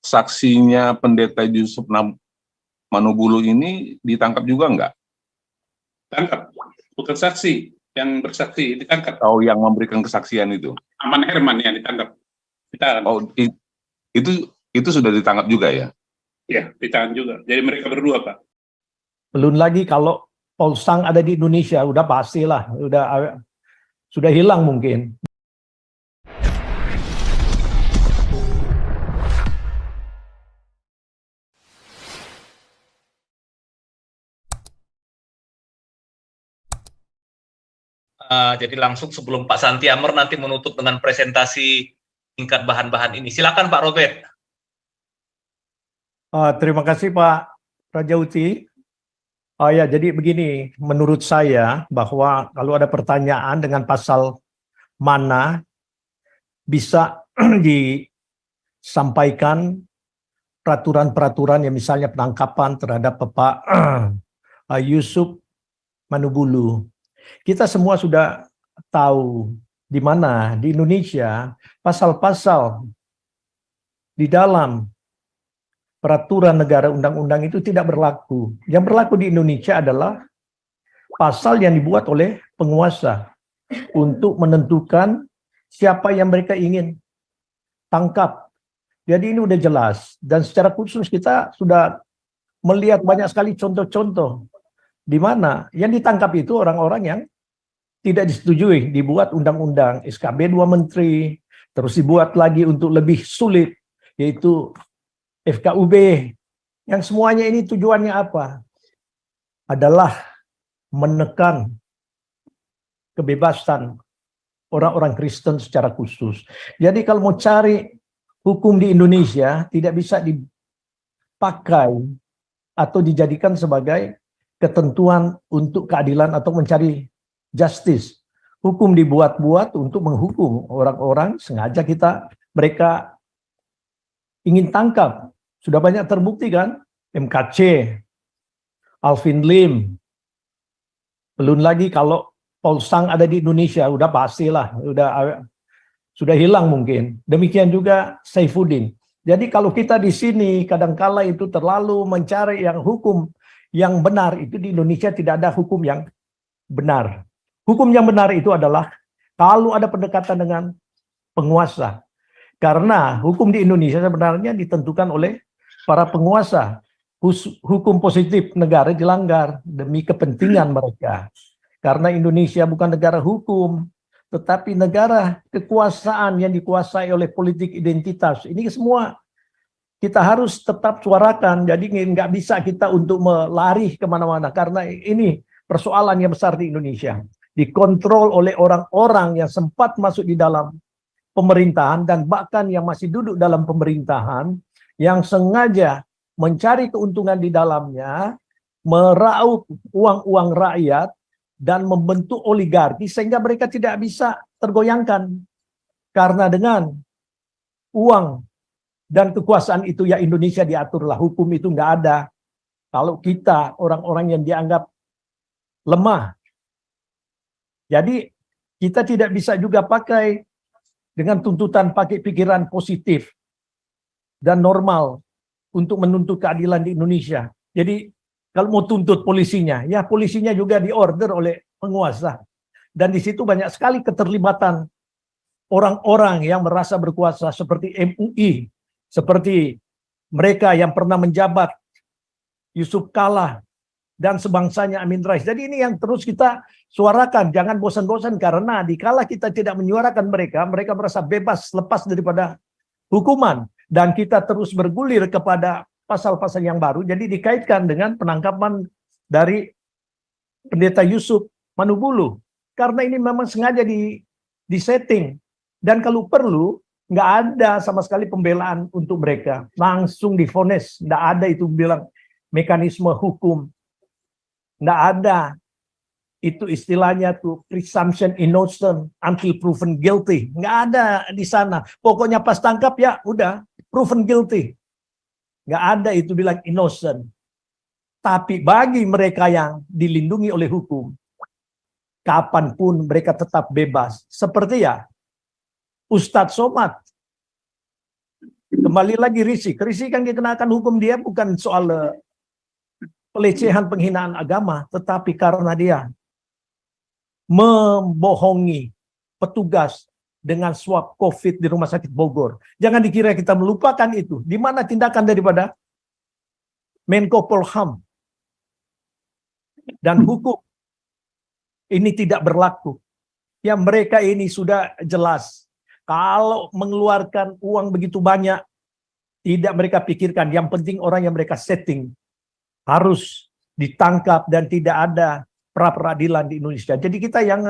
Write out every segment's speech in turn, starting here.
saksinya Pendeta Yusuf Manubulu ini ditangkap juga nggak? Tangkap, bukan saksi, yang bersaksi ditangkap. Oh, yang memberikan kesaksian itu? Aman Herman yang ditangkap. Ditahan. Oh, itu sudah ditangkap juga ya? Ya, ditahan juga. Jadi mereka berdua, Pak. Belum lagi kalau Polsang ada di Indonesia, udah pastilah, sudah hilang mungkin. Jadi langsung sebelum Pak Santi Amor nanti menutup dengan presentasi tingkat bahan-bahan ini. Silakan Pak Robert. Terima kasih Pak Rajauti. Ya, jadi begini, menurut saya bahwa kalau ada pertanyaan dengan pasal mana bisa disampaikan peraturan-peraturan yang misalnya penangkapan terhadap Bapak Yusuf Manubulu. Kita semua sudah tahu di mana di Indonesia pasal-pasal di dalam peraturan negara undang-undang itu tidak berlaku. Yang berlaku di Indonesia adalah pasal yang dibuat oleh penguasa untuk menentukan siapa yang mereka ingin tangkap. Jadi ini udah jelas, dan secara khusus kita sudah melihat banyak sekali contoh-contoh di mana yang ditangkap itu orang-orang yang tidak disetujui, dibuat undang-undang SKB 2 Menteri, terus dibuat lagi untuk lebih sulit, yaitu FKUB, yang semuanya ini tujuannya apa? Adalah menekan kebebasan orang-orang Kristen secara khusus. Jadi kalau mau cari hukum di Indonesia, tidak bisa dipakai atau dijadikan sebagai ketentuan untuk keadilan atau mencari justice. Hukum dibuat-buat untuk menghukum orang-orang, sengaja mereka ingin tangkap. Sudah banyak terbukti kan? MKC, Alvin Lim. Belum lagi kalau Polsang ada di Indonesia, udah pastilah, sudah hilang mungkin. Demikian juga Saifuddin. Jadi kalau kita di sini kadangkala itu terlalu mencari yang hukum yang benar, itu di Indonesia tidak ada hukum yang benar. Hukum yang benar itu adalah kalau ada pendekatan dengan penguasa. Karena hukum di Indonesia sebenarnya ditentukan oleh para penguasa. Hukum positif negara dilanggar demi kepentingan mereka. Karena Indonesia bukan negara hukum, tetapi negara kekuasaan yang dikuasai oleh politik identitas. Ini semua kita harus tetap suarakan. Jadi nggak bisa kita untuk melari kemana-mana. Karena ini persoalan yang besar di Indonesia. Dikontrol oleh orang-orang yang sempat masuk di dalam pemerintahan dan bahkan yang masih duduk dalam pemerintahan yang sengaja mencari keuntungan di dalamnya, meraup uang-uang rakyat dan membentuk oligarki sehingga mereka tidak bisa tergoyangkan. Karena dengan uang dan kekuasaan itu ya Indonesia diaturlah, hukum itu nggak ada. Kalau kita orang-orang yang dianggap lemah. Jadi kita tidak bisa juga pakai dengan tuntutan pakai pikiran positif dan normal untuk menuntut keadilan di Indonesia. Jadi kalau mau tuntut polisinya, ya polisinya juga diorder oleh penguasa. Dan di situ banyak sekali keterlibatan orang-orang yang merasa berkuasa seperti MUI, seperti mereka yang pernah menjabat Yusuf Kala dan sebangsanya Amin Rais. Jadi ini yang terus kita suarakan, jangan bosan-bosan karena dikala kita tidak menyuarakan mereka, mereka merasa bebas lepas daripada hukuman. Dan kita terus bergulir kepada pasal-pasal yang baru, jadi dikaitkan dengan penangkapan dari Pendeta Yusuf Manubulu. Karena ini memang sengaja disetting. Dan kalau perlu, nggak ada sama sekali pembelaan untuk mereka. Langsung divonis, nggak ada itu bilang mekanisme hukum. Nggak ada. Itu istilahnya tuh presumption innocent until proven guilty. Nggak ada di sana. Pokoknya pas tangkap ya udah proven guilty. Nggak ada itu bilang innocent. Tapi bagi mereka yang dilindungi oleh hukum, kapanpun mereka tetap bebas. Seperti ya Ustadz Somad Kembali lagi Rizik kan dikenakan hukum dia bukan soal pelecehan penghinaan agama, tetapi karena dia membohongi petugas dengan swab COVID di Rumah Sakit Bogor. Jangan dikira kita melupakan itu. Di mana tindakan daripada Menko Polham dan hukum ini tidak berlaku. Ya mereka ini sudah jelas. Kalau mengeluarkan uang begitu banyak, tidak mereka pikirkan. Yang penting orang yang mereka setting harus ditangkap dan tidak ada pra-peradilan di Indonesia. Jadi kita yang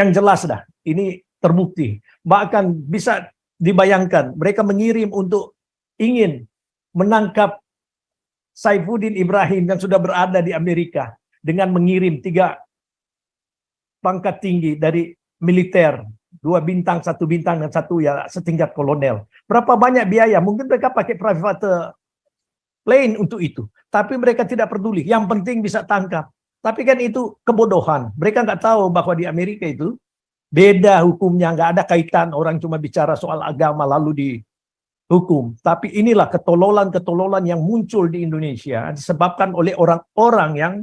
jelas dah. Ini terbukti. Bahkan bisa dibayangkan mereka mengirim untuk ingin menangkap Saifuddin Ibrahim yang sudah berada di Amerika dengan mengirim 3 pangkat tinggi dari militer, 2 bintang, 1 bintang, dan 1 ya setingkat kolonel. Berapa banyak biaya? Mungkin mereka pakai private plane untuk itu. Tapi mereka tidak peduli. Yang penting bisa tangkap. Tapi kan itu kebodohan. Mereka nggak tahu bahwa di Amerika itu beda hukumnya. Nggak ada kaitan orang cuma bicara soal agama lalu dihukum. Tapi inilah ketololan-ketololan yang muncul di Indonesia disebabkan oleh orang-orang yang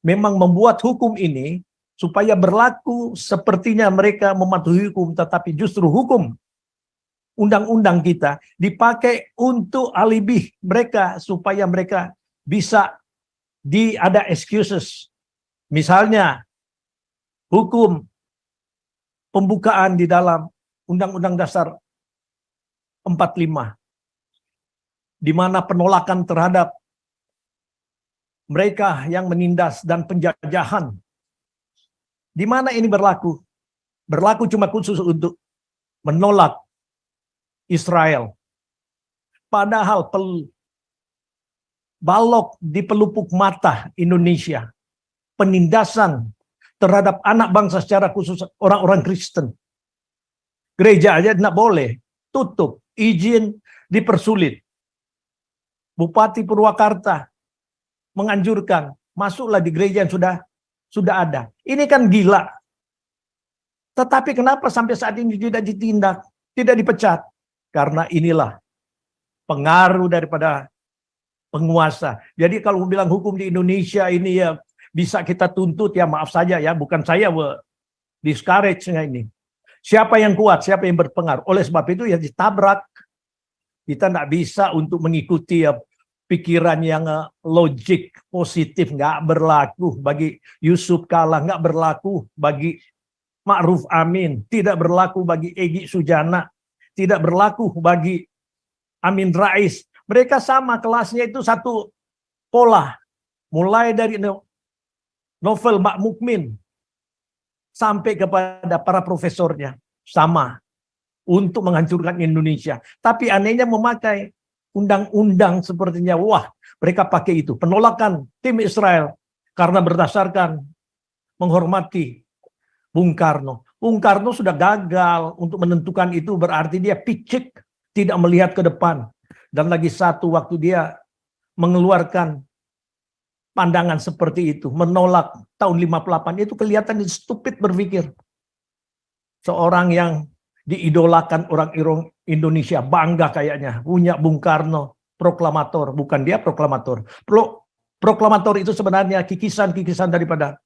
memang membuat hukum ini supaya berlaku sepertinya mereka mematuhi hukum, tetapi justru hukum undang-undang kita dipakai untuk alibi mereka supaya mereka bisa ada excuses. Misalnya hukum pembukaan di dalam Undang-Undang Dasar 45 di mana penolakan terhadap mereka yang menindas dan penjajahan. Di mana ini berlaku? Berlaku cuma khusus untuk menolak Israel. Padahal balok di pelupuk mata Indonesia, penindasan terhadap anak bangsa secara khusus orang-orang Kristen. Gereja aja tidak boleh, tutup, izin dipersulit. Bupati Purwakarta menganjurkan, masuklah di gereja yang sudah ada. Ini kan gila. Tetapi kenapa sampai saat ini tidak ditindak, tidak dipecat? Karena inilah pengaruh daripada penguasa. Jadi kalau bilang hukum di Indonesia ini ya bisa kita tuntut, ya maaf saja ya, bukan saya discourage-nya ini. Siapa yang kuat, siapa yang berpengaruh. Oleh sebab itu ya ditabrak. Kita tidak bisa untuk mengikuti ya pikiran yang logik positif, nggak berlaku bagi Yusuf Kala, nggak berlaku bagi Ma'ruf Amin, tidak berlaku bagi Egy Sujana, tidak berlaku bagi Amin Rais. Mereka sama kelasnya itu satu pola, mulai dari novel Mak Mukmin sampai kepada para profesornya sama untuk menghancurkan Indonesia. Tapi anehnya memakai undang-undang sepertinya, wah mereka pakai itu. Penolakan tim Israel karena berdasarkan menghormati Bung Karno. Bung Karno sudah gagal untuk menentukan itu, berarti dia picik, tidak melihat ke depan. Dan lagi satu, waktu dia mengeluarkan pandangan seperti itu, menolak tahun 58, itu kelihatan stupid berpikir. Seorang yang diidolakan orang Indonesia, bangga kayaknya, punya Bung Karno, proklamator, bukan dia proklamator. Proklamator itu sebenarnya kikisan-kikisan daripada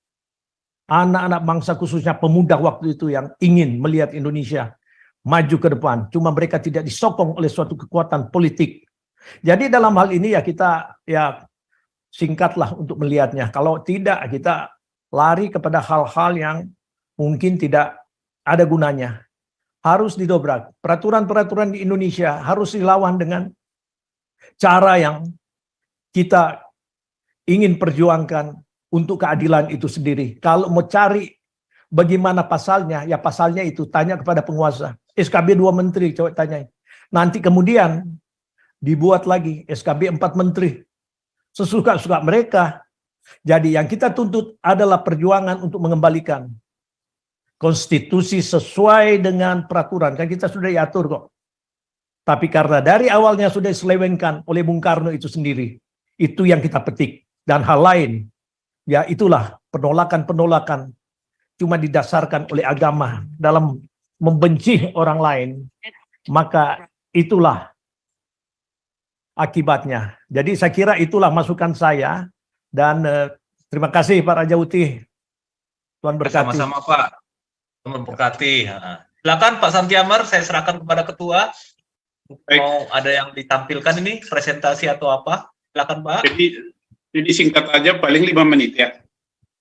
anak-anak bangsa, khususnya pemuda waktu itu yang ingin melihat Indonesia maju ke depan. Cuma mereka tidak disokong oleh suatu kekuatan politik. Jadi dalam hal ini ya kita ya singkatlah untuk melihatnya. Kalau tidak kita lari kepada hal-hal yang mungkin tidak ada gunanya. Harus didobrak. Peraturan-peraturan di Indonesia harus dilawan dengan cara yang kita ingin perjuangkan untuk keadilan itu sendiri. Kalau mau cari bagaimana pasalnya, ya pasalnya itu tanya kepada penguasa. SKB 2 menteri, coba tanya. Nanti kemudian dibuat lagi SKB 4 menteri. Sesuka-suka mereka. Jadi yang kita tuntut adalah perjuangan untuk mengembalikan konstitusi sesuai dengan peraturan. Kan kita sudah diatur kok. Tapi karena dari awalnya sudah diselewengkan oleh Bung Karno itu sendiri. Itu yang kita petik. Dan hal lain, ya itulah penolakan-penolakan cuma didasarkan oleh agama dalam membenci orang lain. Maka itulah akibatnya. Jadi saya kira itulah masukan saya, dan terima kasih Pak Raja Uti. Tuhan berkati. Sama-sama Pak. Tuhan berkati. Silakan Pak Santiamer, saya serahkan kepada ketua. Baik. Mau ada yang ditampilkan ini presentasi atau apa? Silakan Pak. Jadi singkat aja, paling 5 menit ya.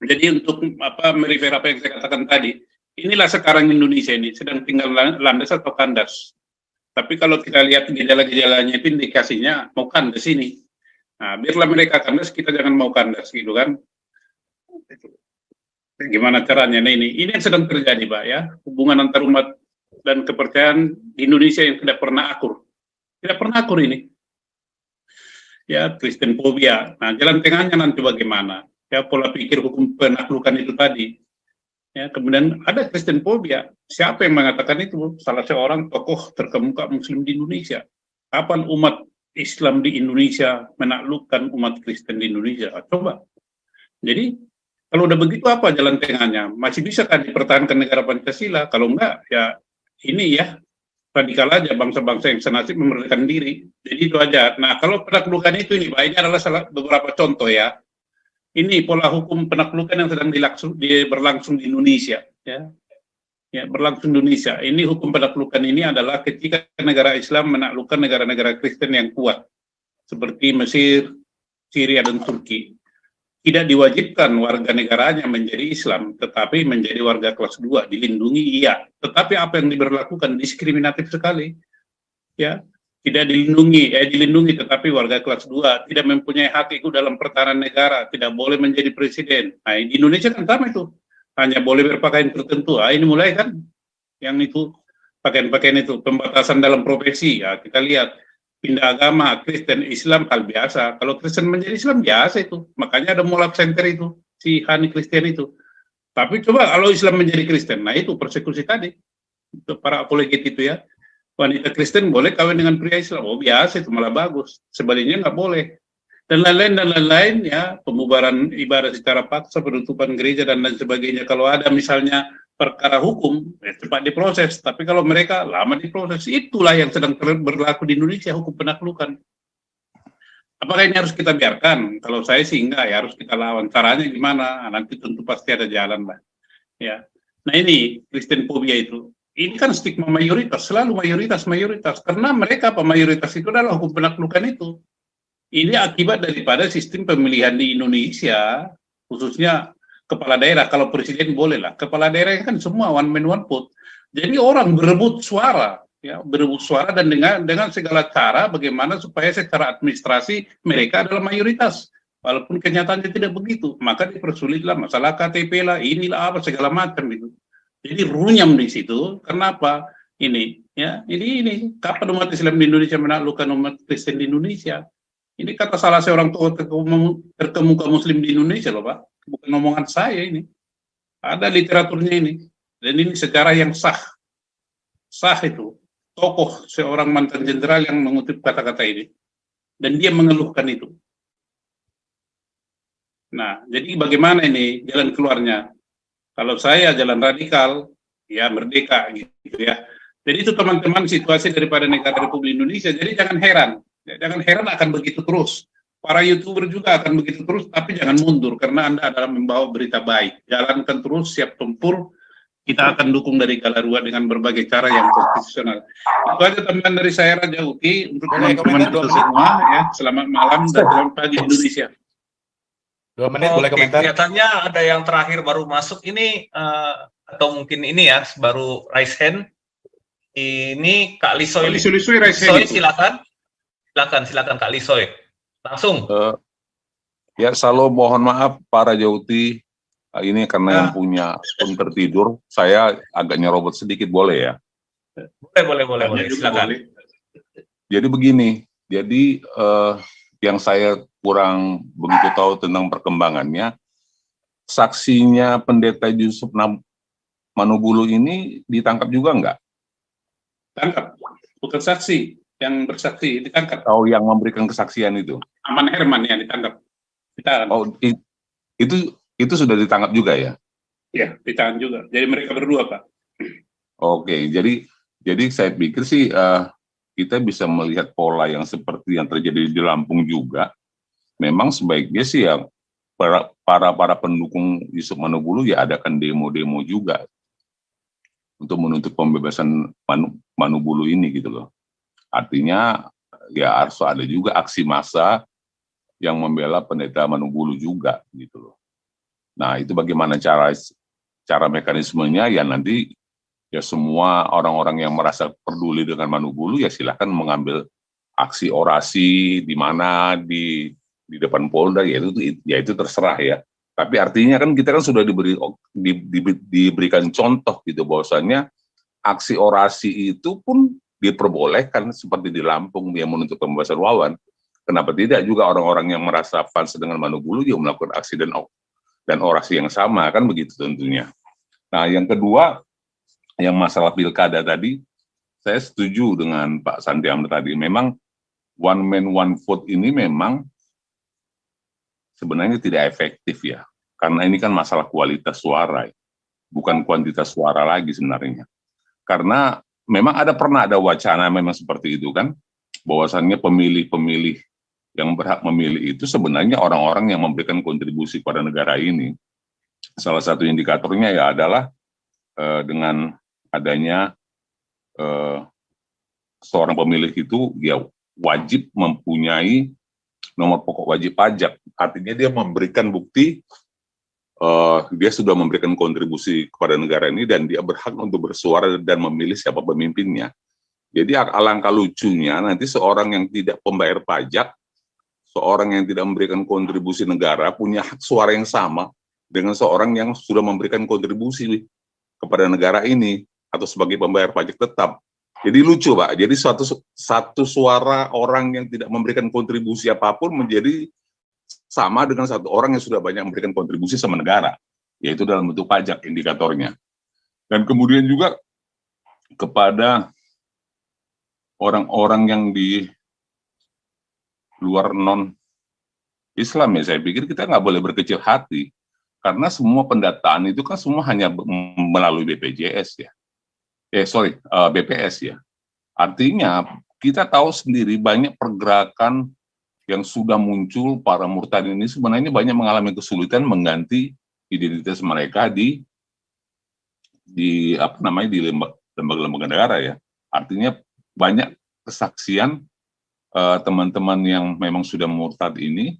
Jadi untuk merefer apa yang saya katakan tadi, inilah sekarang Indonesia ini sedang tinggal landas atau kandas. Tapi kalau kita lihat gejala-gejalanya itu indikasinya mau kandas ini. Nah, biarlah mereka kandas, kita jangan mau kandas gitu kan. Gimana caranya? Nah, ini yang sedang terjadi Pak ya, hubungan antar umat dan kepercayaan di Indonesia yang tidak pernah akur. Tidak pernah akur ini. Ya, Kristen fobia. Nah, jalan tengahnya nanti bagaimana? Ya, pola pikir hukum penaklukan itu tadi. Ya, kemudian ada Kristen fobia. Siapa yang mengatakan itu? Salah seorang tokoh terkemuka Muslim di Indonesia. Kapan umat Islam di Indonesia menaklukkan umat Kristen di Indonesia? Coba. Jadi, kalau udah begitu apa jalan tengahnya? Masih bisa kan dipertahankan negara Pancasila? Kalau enggak, ya ini ya, radikal aja bangsa-bangsa yang senasib memerdekakan diri. Jadi itu aja. Nah, kalau penaklukan itu ini, Pak, ini adalah beberapa contoh ya. Ini pola hukum penaklukan yang sedang berlangsung di Indonesia. Ya, berlangsung di Indonesia. Ini hukum penaklukan ini adalah ketika negara Islam menaklukkan negara-negara Kristen yang kuat. Seperti Mesir, Syria, dan Turki. Tidak diwajibkan warga negaranya menjadi Islam, tetapi menjadi warga kelas 2, dilindungi iya. Tetapi apa yang diberlakukan diskriminatif sekali. Ya, tidak dilindungi, tetapi warga kelas 2 tidak mempunyai hak ikut dalam pertahanan negara, tidak boleh menjadi presiden. Nah, di Indonesia kan sama itu, hanya boleh berpakaian tertentu. Ini mulai kan, yang itu pakaian-pakaian itu, pembatasan dalam profesi. Ya, kita lihat. Pindah agama, Kristen, Islam, hal biasa. Kalau Kristen menjadi Islam, biasa itu. Makanya ada Moab Center itu, si Hani Kristen itu. Tapi coba kalau Islam menjadi Kristen, nah itu persekusi tadi. Untuk para apologet itu ya. Wanita Kristen boleh kawin dengan pria Islam. Oh biasa itu, malah bagus. Sebaliknya nggak boleh. Dan lain-lain ya. Pembubaran ibadah secara paksa, penutupan gereja, dan lain sebagainya. Kalau ada misalnya perkara hukum, cepat diproses. Tapi kalau mereka lama diproses, itulah yang sedang berlaku di Indonesia, hukum penaklukan. Apakah ini harus kita biarkan? Kalau saya sih enggak, ya harus kita lawan. Caranya gimana? Nanti tentu pasti ada jalan lah. Ya. Nah ini, Kristen fobia itu. Ini kan stigma mayoritas, selalu mayoritas. Karena mereka, mayoritas itu adalah hukum penaklukan itu. Ini akibat daripada sistem pemilihan di Indonesia, khususnya kepala daerah. Kalau presiden boleh lah, kepala daerah kan semua one man one vote. Jadi orang berebut suara, ya berebut suara, dan dengan segala cara bagaimana supaya secara administrasi mereka adalah mayoritas, walaupun kenyataannya tidak begitu. Maka dipersulitlah masalah KTP lah, inilah apa segala macam itu. Jadi runyam di situ. Kenapa? Ini, ya ini kapan umat Islam di Indonesia menaklukkan umat Kristen di Indonesia? Ini kata salah seorang tokoh terkemuka Muslim di Indonesia loh Pak. Bukan omongan saya ini. Ada literaturnya ini. Dan ini sejarah yang sah. Sah itu. Tokoh seorang mantan jenderal yang mengutip kata-kata ini. Dan dia mengeluhkan itu. Nah, jadi bagaimana ini jalan keluarnya? Kalau saya jalan radikal, ya merdeka gitu ya. Jadi itu teman-teman situasi daripada negara Republik Indonesia. Jadi jangan heran. Jangan heran akan begitu terus. Para YouTuber juga akan begitu terus, tapi jangan mundur karena Anda adalah membawa berita baik. Jalankan terus, siap tempur. Kita akan dukung dari Galarua dengan berbagai cara yang konstitusional. Itu aja teman dari saya, Raja Uti, untuk teman-teman kita semua. Ya, selamat malam dan selamat pagi Indonesia. 2 menit boleh komentar. Kelihatannya ada yang terakhir baru masuk ini, atau mungkin ini ya, baru raise hand. Ini Kak Lisoy. Lisoy raise hand. Silakan Kak Lisoy. Langsung. Ya, selalu mohon maaf Pak Raja Uti. Ini karena yang punya pun tertidur, saya agak nyerobot sedikit, boleh ya? Boleh. Silakan. Jadi begini, yang saya kurang begitu tahu tentang perkembangannya, saksinya Pendeta Yusuf Manobulu ini ditangkap juga enggak? Tangkap, bukan saksi. Yang bersaksi ditangkap. Atau yang memberikan kesaksian itu? Aman Herman yang ditangkap. Ditahan. Oh, itu sudah ditangkap juga ya? Ya, ditahan juga. Jadi mereka berdua, Pak. Oke, jadi saya pikir sih kita bisa melihat pola yang seperti yang terjadi di Lampung juga. Memang sebaiknya sih ya para pendukung Yusuf Manugulu ya adakan demo-demo juga untuk menuntut pembebasan Manugulu ini gitu loh. Artinya ya harus ada juga aksi massa yang membela pendeta Manugulu juga gitu loh. Nah, itu bagaimana cara mekanismenya ya nanti ya semua orang-orang yang merasa peduli dengan Manugulu ya silakan mengambil aksi orasi di mana di depan Polda, ya itu terserah ya. Tapi artinya kan kita kan sudah diberikan contoh gitu bahwasannya aksi orasi itu pun diperbolehkan seperti di Lampung yang menuntut pembebasan Wawan. Kenapa tidak juga orang-orang yang merasa fans dengan Manugulu juga melakukan aksi dan orasi yang sama, kan begitu tentunya. Nah, yang kedua, yang masalah pilkada tadi, saya setuju dengan Pak Santi Amr tadi. Memang one man one vote ini memang sebenarnya tidak efektif ya, karena ini kan masalah kualitas suara, bukan kuantitas suara lagi sebenarnya. Karena memang pernah ada wacana memang seperti itu kan, bahwasannya pemilih-pemilih yang berhak memilih itu sebenarnya orang-orang yang memberikan kontribusi pada negara ini. Salah satu indikatornya ya adalah dengan adanya seorang pemilih itu ya wajib mempunyai nomor pokok wajib pajak. Artinya dia memberikan bukti dia sudah memberikan kontribusi kepada negara ini dan dia berhak untuk bersuara dan memilih siapa pemimpinnya. Jadi alangkah lucunya nanti seorang yang tidak pembayar pajak, seorang yang tidak memberikan kontribusi negara punya hak suara yang sama dengan seorang yang sudah memberikan kontribusi kepada negara ini atau sebagai pembayar pajak tetap. Jadi lucu Pak, jadi satu suara orang yang tidak memberikan kontribusi apapun menjadi sama dengan satu orang yang sudah banyak memberikan kontribusi sama negara, yaitu dalam bentuk pajak indikatornya. Dan kemudian juga kepada orang-orang yang di luar non-Islam ya, saya pikir kita nggak boleh berkecil hati, karena semua pendataan itu kan semua hanya melalui BPJS ya. BPS ya. Artinya kita tahu sendiri banyak pergerakan yang sudah muncul para murtad ini sebenarnya banyak mengalami kesulitan mengganti identitas mereka di lembaga-lembaga negara ya. Artinya banyak kesaksian teman-teman yang memang sudah murtad ini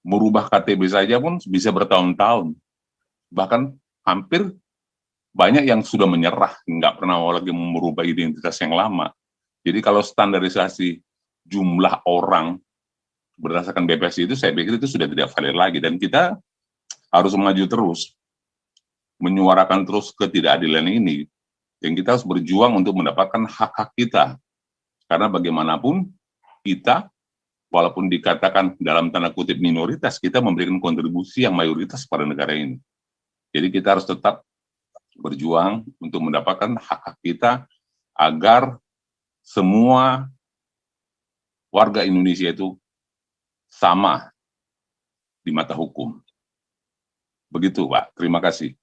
merubah KTP saja pun bisa bertahun-tahun. Bahkan hampir banyak yang sudah menyerah, nggak pernah lagi merubah identitas yang lama. Jadi kalau standarisasi jumlah orang berdasarkan BPS itu, saya pikir itu sudah tidak valid lagi. Dan kita harus maju terus, menyuarakan terus ketidakadilan ini. Dan kita harus berjuang untuk mendapatkan hak-hak kita. Karena bagaimanapun kita, walaupun dikatakan dalam tanda kutip minoritas, kita memberikan kontribusi yang mayoritas pada negara ini. Jadi kita harus tetap berjuang untuk mendapatkan hak-hak kita agar semua warga Indonesia itu sama di mata hukum. Begitu, Pak. Terima kasih.